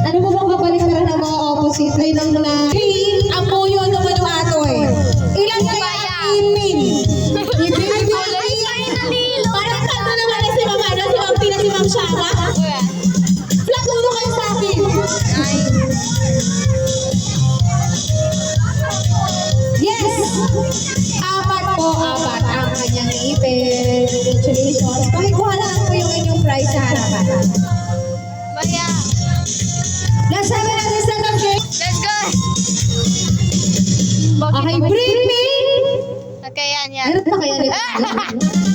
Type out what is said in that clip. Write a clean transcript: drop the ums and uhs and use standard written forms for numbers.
Ano mo bang kapaligtaran ng mga opposite? Ay lang na. Ang puyo ng Vanuatu eh. Ilan kaya ipin? Ipin. Parang kanto naman na si Mama, si Ma'am Tina, si Ma'am Shana. Flat uno kayo sa akin. Yes! Apat po, apat ang kanyang ipin. Congratulations. Pakikuha lang po yung inyong prize sa harapan. Maya. Last time natin sa game. Let's go! Okay, breathing! Okay, yan. Meron pa kaya nito?